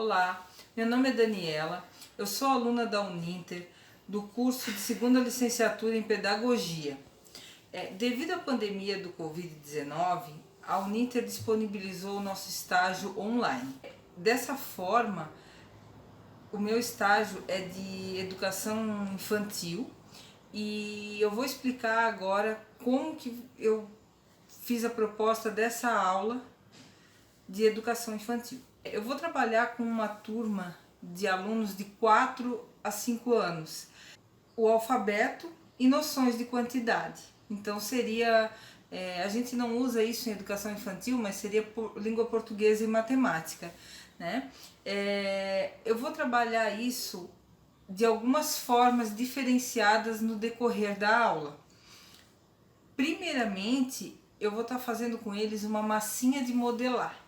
Olá, meu nome é Daniela, eu sou aluna da Uninter do curso de segunda licenciatura em Pedagogia. Devido à pandemia do Covid-19, a Uninter disponibilizou o nosso estágio online. Dessa forma, o meu estágio é de educação infantil e eu vou explicar agora como que eu fiz a proposta dessa aula de educação infantil. Eu vou trabalhar com uma turma de alunos de 4 a 5 anos. O alfabeto e noções de quantidade. Então seria, a gente não usa isso em educação infantil, mas seria língua portuguesa e matemática, né? Eu vou trabalhar isso de algumas formas diferenciadas no decorrer da aula. Primeiramente, eu vou estar fazendo com eles uma massinha de modelar.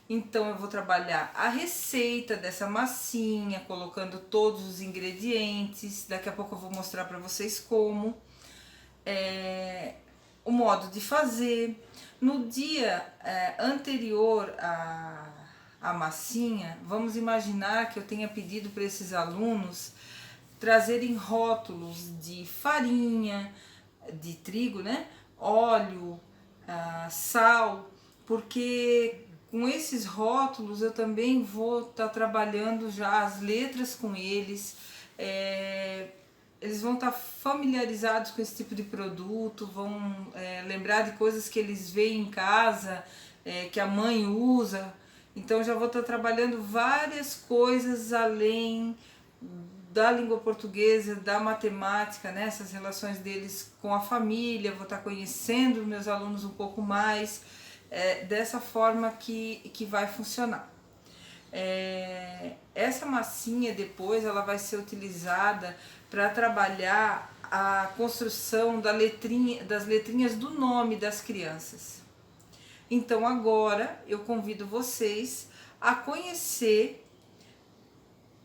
Então eu vou trabalhar a receita dessa massinha, colocando todos os ingredientes. Daqui a pouco eu vou mostrar para vocês como. O modo de fazer. No dia anterior à massinha, vamos imaginar que eu tenha pedido para esses alunos trazerem rótulos de farinha, de trigo, né? Óleo, sal, porque com esses rótulos eu também vou estar trabalhando já as letras com eles, eles vão estar familiarizados com esse tipo de produto, vão lembrar de coisas que eles veem em casa, que a mãe usa. Então já vou estar trabalhando várias coisas além da língua portuguesa, da matemática, né? Essas relações deles com a família, vou estar conhecendo meus alunos um pouco mais, dessa forma que vai funcionar. Essa massinha depois ela vai ser utilizada para trabalhar a construção das letrinhas do nome das crianças. Então agora eu convido vocês a conhecer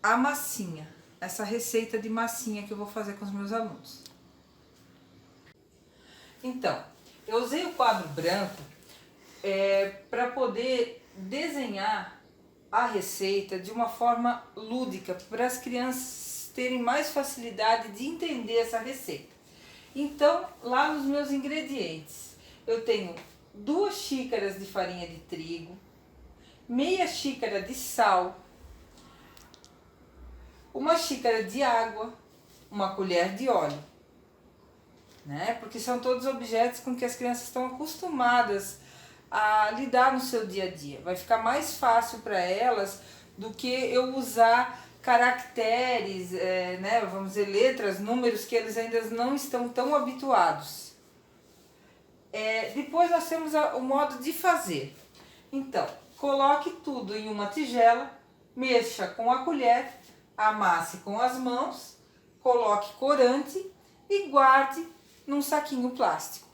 a massinha, essa receita de massinha que eu vou fazer com os meus alunos. Então, eu usei o quadro branco para poder desenhar a receita de uma forma lúdica, para as crianças terem mais facilidade de entender essa receita. Então, lá nos meus ingredientes, eu tenho 2 xícaras de farinha de trigo, meia xícara de sal, 1 xícara de água, 1 colher de óleo, né? Porque são todos objetos com que as crianças estão acostumadas a lidar no seu dia a dia. Vai ficar mais fácil para elas do que eu usar caracteres, né? Vamos dizer, letras, números que eles ainda não estão tão habituados. Depois nós temos o modo de fazer. Então, coloque tudo em uma tigela, mexa com a colher, amasse com as mãos, coloque corante e guarde num saquinho plástico.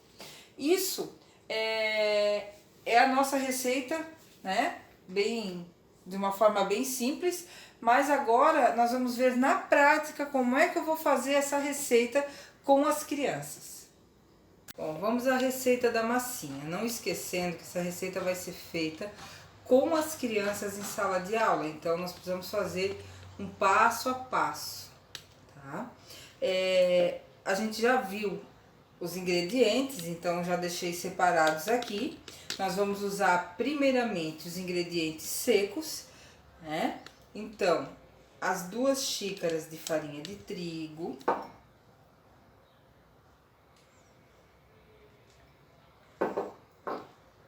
Isso é a nossa receita, né? De uma forma bem simples, mas agora nós vamos ver na prática como é que eu vou fazer essa receita com as crianças. Bom, vamos à receita da massinha, não esquecendo que essa receita vai ser feita com as crianças em sala de aula, então nós precisamos fazer um passo a passo, tá? A gente já viu os ingredientes, então já deixei separados aqui. Nós vamos usar primeiramente os ingredientes secos, né? Então, as 2 xícaras de farinha de trigo,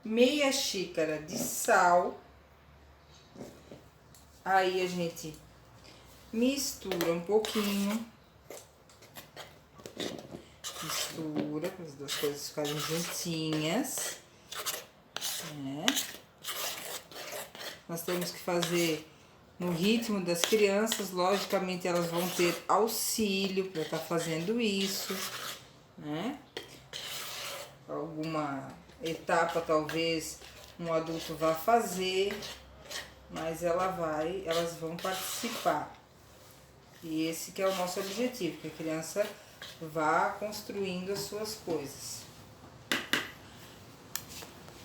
meia xícara de sal. Aí a gente mistura um pouquinho, mistura para as 2 coisas ficarem juntinhas, né? Nós temos que fazer no ritmo das crianças, logicamente elas vão ter auxílio para estar fazendo isso, né? Alguma etapa talvez um adulto vá fazer, mas elas vão participar. E esse que é o nosso objetivo, que a criança vá construindo as suas coisas.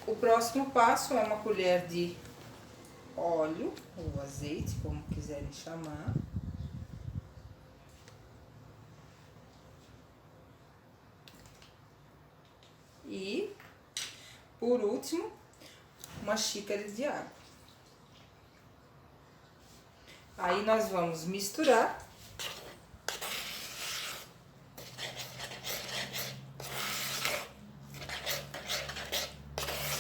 O próximo passo é 1 colher de óleo ou azeite, como quiserem chamar. E, por último, uma xícara de água. Aí nós vamos misturar.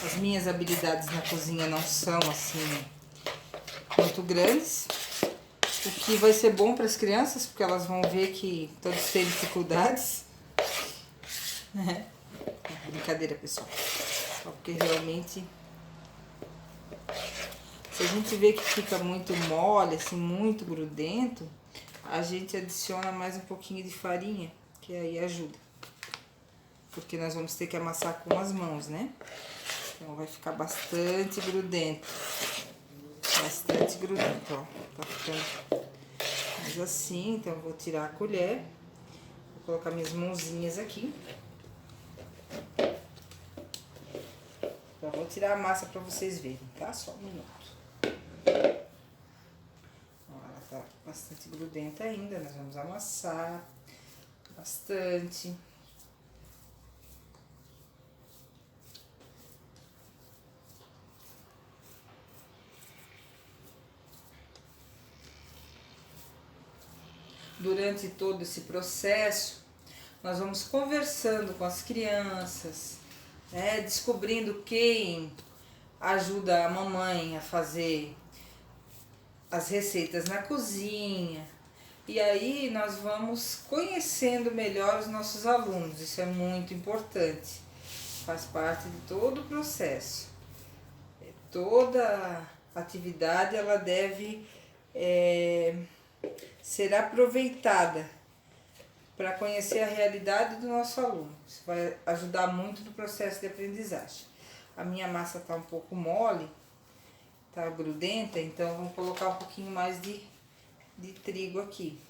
As minhas habilidades na cozinha não são assim muito grandes, o que vai ser bom para as crianças, porque elas vão ver que todos têm dificuldades. Brincadeira, pessoal. Porque realmente, se a gente vê que fica muito mole, assim, muito grudento, a gente adiciona mais um pouquinho de farinha, que aí ajuda. Porque nós vamos ter que amassar com as mãos, né? Então vai ficar bastante grudento. Bastante grudento, ó. Tá ficando mais assim, então eu vou tirar a colher. Vou colocar minhas mãozinhas aqui. Eu vou tirar a massa pra vocês verem, tá? Só um minuto. Ó, ela tá bastante grudenta ainda, nós vamos amassar bastante. Durante todo esse processo, nós vamos conversando com as crianças, né, descobrindo quem ajuda a mamãe a fazer as receitas na cozinha. E aí nós vamos conhecendo melhor os nossos alunos, isso é muito importante, faz parte de todo o processo. Toda atividade ela deve ser aproveitada para conhecer a realidade do nosso aluno. Isso vai ajudar muito no processo de aprendizagem. A minha massa está um pouco mole, tá grudenta, então vamos colocar um pouquinho mais de trigo aqui.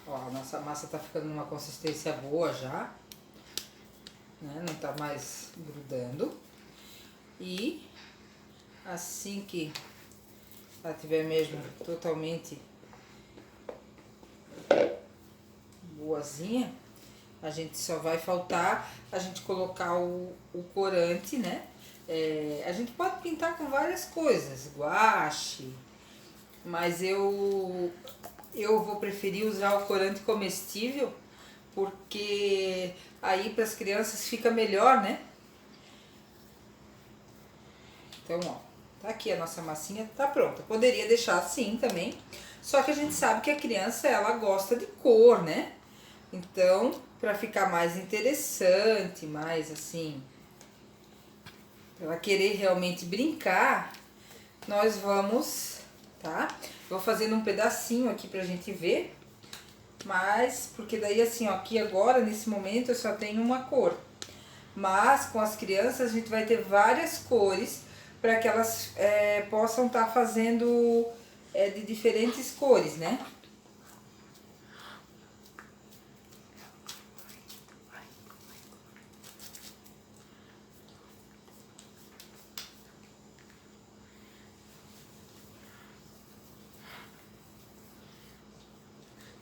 Ó, a nossa massa tá ficando numa consistência boa já, né? Não tá mais grudando. E assim que ela tiver mesmo totalmente boazinha, a gente só vai faltar a gente colocar o corante, né? A gente pode pintar com várias coisas, guache, mas eu vou preferir usar o corante comestível, porque aí para as crianças fica melhor, né? Então, ó, tá aqui a nossa massinha, tá pronta. Poderia deixar assim também, só que a gente sabe que a criança, ela gosta de cor, né? Então, para ficar mais interessante, mais assim, pra ela querer realmente brincar, nós vamos, tá? Vou fazendo um pedacinho aqui pra gente ver, mas, porque daí assim, ó, aqui agora, nesse momento, eu só tenho uma cor. Mas, com as crianças, a gente vai ter várias cores para que elas possam estar fazendo de diferentes cores, né?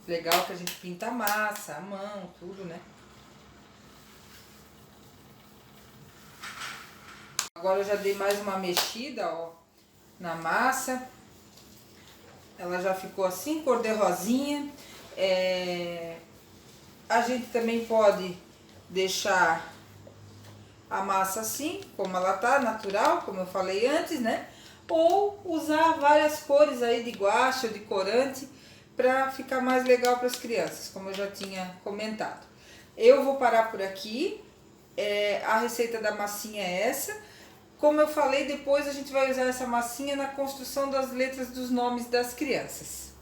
Legal que a gente pinta a massa, a mão, tudo, né? Agora eu já dei mais uma mexida, ó, na massa. Ela já ficou assim, cor de rosinha. A gente também pode deixar a massa assim, como ela tá, natural, como eu falei antes, né? Ou usar várias cores aí de guache ou de corante para ficar mais legal para as crianças, como eu já tinha comentado. Eu vou parar por aqui. A receita da massinha é essa. Como eu falei, depois a gente vai usar essa massinha na construção das letras dos nomes das crianças.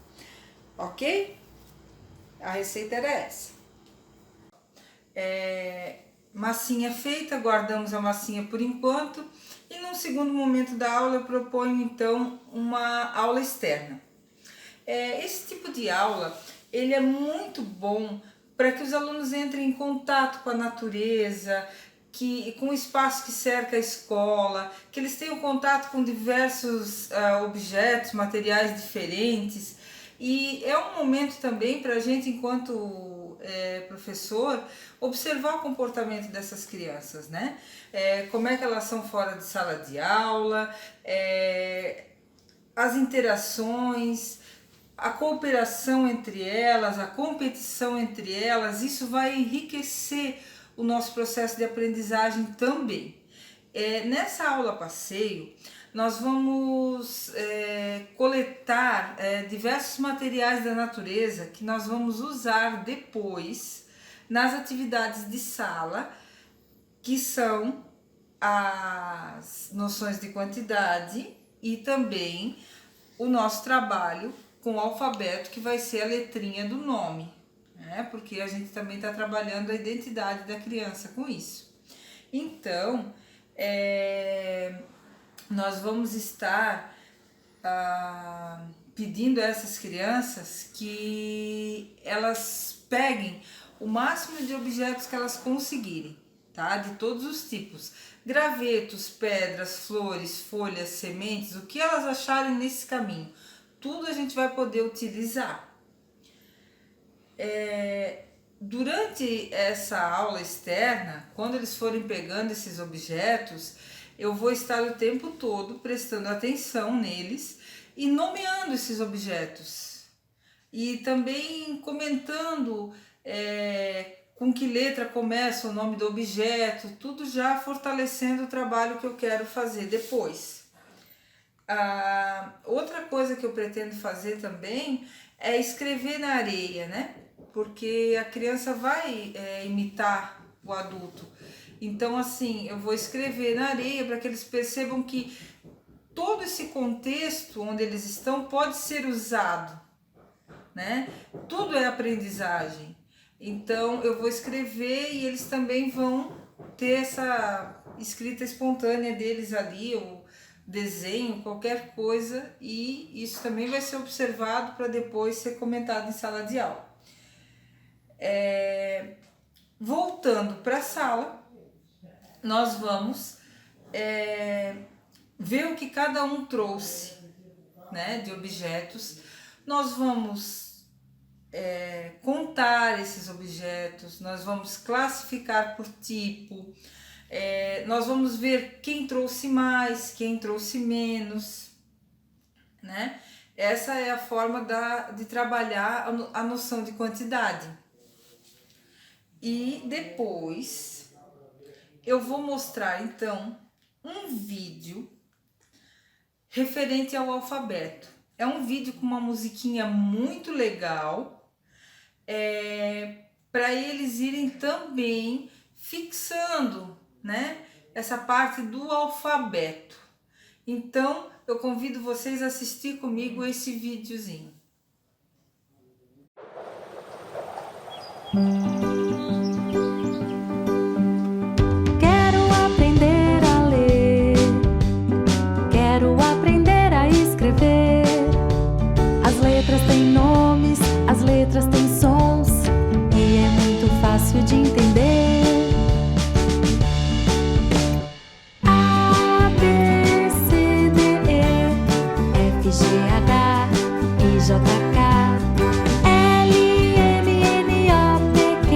Ok? A receita era essa. Massinha feita, guardamos a massinha por enquanto. E num segundo momento da aula eu proponho então uma aula externa. Esse tipo de aula, ele é muito bom para que os alunos entrem em contato com a natureza, com o espaço que cerca a escola, que eles tenham contato com diversos objetos, materiais diferentes. E é um momento também para a gente, enquanto professor, observar o comportamento dessas crianças, né? Como é que elas são fora de sala de aula, as interações, a cooperação entre elas, a competição entre elas. Isso vai enriquecer o nosso processo de aprendizagem também. Nessa aula passeio, nós vamos coletar diversos materiais da natureza que nós vamos usar depois nas atividades de sala, que são as noções de quantidade e também o nosso trabalho com o alfabeto, que vai ser a letrinha do nome, né? Porque a gente também está trabalhando a identidade da criança com isso. Então, nós vamos estar pedindo a essas crianças que elas peguem o máximo de objetos que elas conseguirem, tá? De todos os tipos. Gravetos, pedras, flores, folhas, sementes, o que elas acharem nesse caminho. Tudo a gente vai poder utilizar. Durante essa aula externa, quando eles forem pegando esses objetos, eu vou estar o tempo todo prestando atenção neles e nomeando esses objetos. E também comentando com que letra começa o nome do objeto, tudo já fortalecendo o trabalho que eu quero fazer depois. Outra coisa que eu pretendo fazer também é escrever na areia, né? Porque a criança vai imitar o adulto. Então, assim, eu vou escrever na areia para que eles percebam que todo esse contexto onde eles estão pode ser usado, né? Tudo é aprendizagem. Então, eu vou escrever e eles também vão ter essa escrita espontânea deles ali, ou desenho, qualquer coisa, e isso também vai ser observado para depois ser comentado em sala de aula. Voltando para a sala, nós vamos ver o que cada um trouxe, né, de objetos. Nós vamos contar esses objetos, nós vamos classificar por tipo, nós vamos ver quem trouxe mais, quem trouxe menos, né? Essa é a forma de trabalhar a noção de quantidade. E depois eu vou mostrar então um vídeo referente ao alfabeto. É um vídeo com uma musiquinha muito legal, para eles irem também fixando, né, essa parte do alfabeto. Então, eu convido vocês a assistir comigo esse videozinho. Quero aprender a ler, quero aprender a escrever. As letras têm nomes, as letras têm sons, e é muito fácil de entender. A, B, C, D, E, F, G, H, I, J, K, L, M, N, O, P, Q,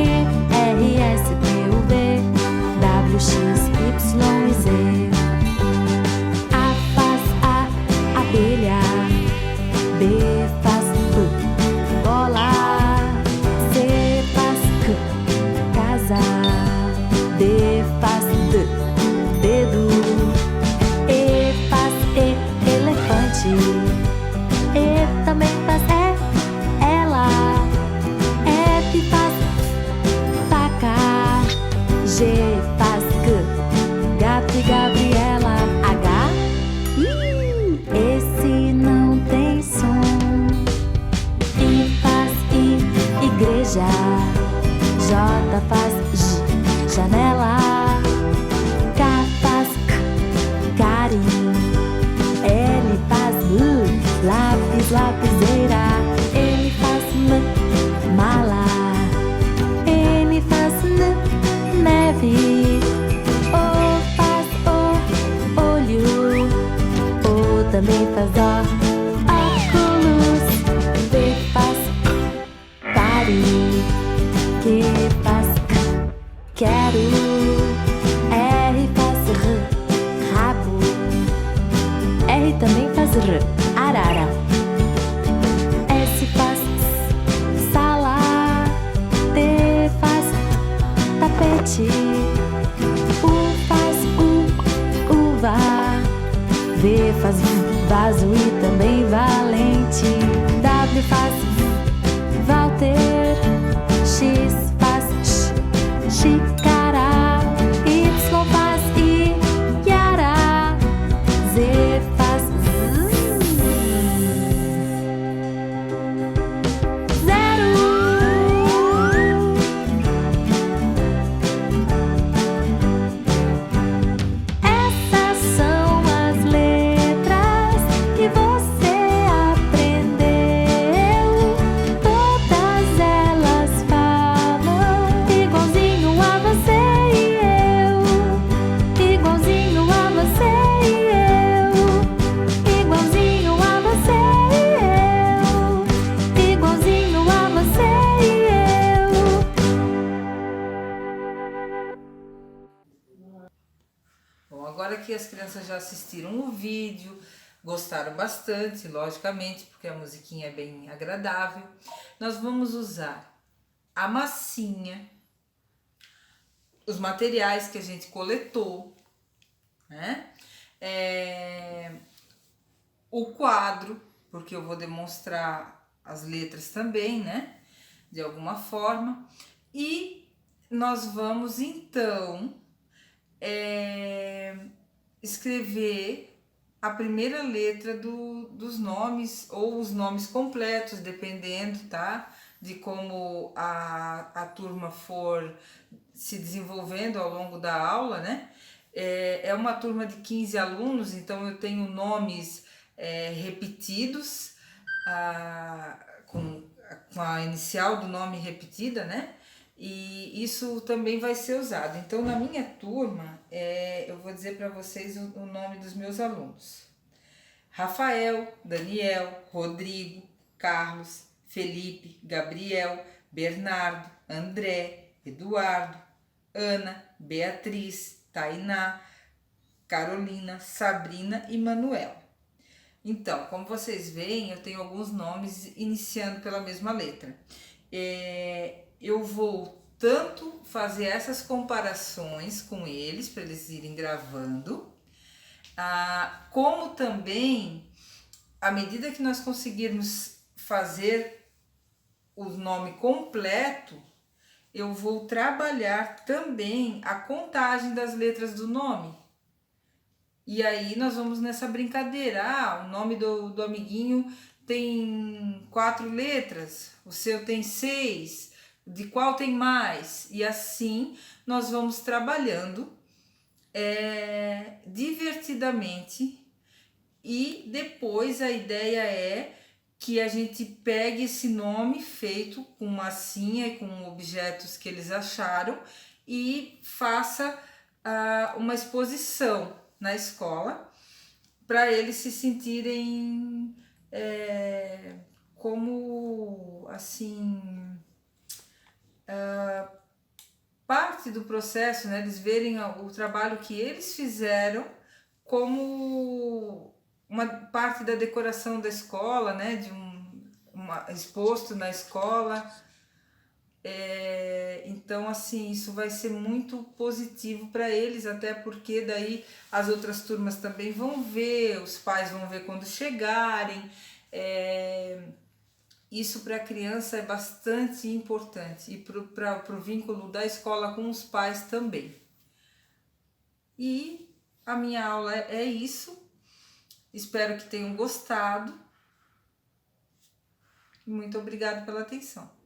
também faz ó. Óculos. P faz pare. Q faz quero. R faz rabo. R também faz arara. S faz sala. T faz tapete. U faz uva. V faz vaso e também valente. W faz Walter. X faz xícara. Y faz Yara. Z faz zero. Essas são as letras que você aprendeu. Todas elas falam igualzinho a você e eu. Igualzinho a você e eu. Igualzinho a você e eu. Igualzinho a você e eu. Bom, agora que as crianças já assistiram o vídeo, gostaram bastante, logicamente, porque a musiquinha é bem agradável, nós vamos usar a massinha, os materiais que a gente coletou, né? O quadro, porque eu vou demonstrar as letras também, né? De alguma forma. E nós vamos, então, escrever a primeira letra dos nomes ou os nomes completos, dependendo, tá? De como a turma for se desenvolvendo ao longo da aula, né? É uma turma de 15 alunos, então eu tenho nomes repetidos, com a inicial do nome repetida, né? E isso também vai ser usado. Então, na minha turma, eu vou dizer para vocês o nome dos meus alunos: Rafael, Daniel, Rodrigo, Carlos, Felipe, Gabriel, Bernardo, André, Eduardo, Ana, Beatriz, Tainá, Carolina, Sabrina e Manuel. Então, como vocês veem, eu tenho alguns nomes iniciando pela mesma letra. Eu vou tanto fazer essas comparações com eles, para eles irem gravando, como também, à medida que nós conseguirmos fazer o nome completo, eu vou trabalhar também a contagem das letras do nome. E aí nós vamos nessa brincadeira. O nome do amiguinho tem 4 letras, o seu tem 6, de qual tem mais? E assim nós vamos trabalhando divertidamente. E depois a ideia é que a gente pegue esse nome feito com massinha e com objetos que eles acharam e faça uma exposição na escola para eles se sentirem como assim parte do processo, né? Eles verem o trabalho que eles fizeram como uma parte da decoração da escola, né? De exposto na escola. Então, assim, isso vai ser muito positivo para eles, até porque daí as outras turmas também vão ver, os pais vão ver quando chegarem. Isso para a criança é bastante importante e para o vínculo da escola com os pais também. E a minha aula é isso. Espero que tenham gostado. Muito obrigada pela atenção.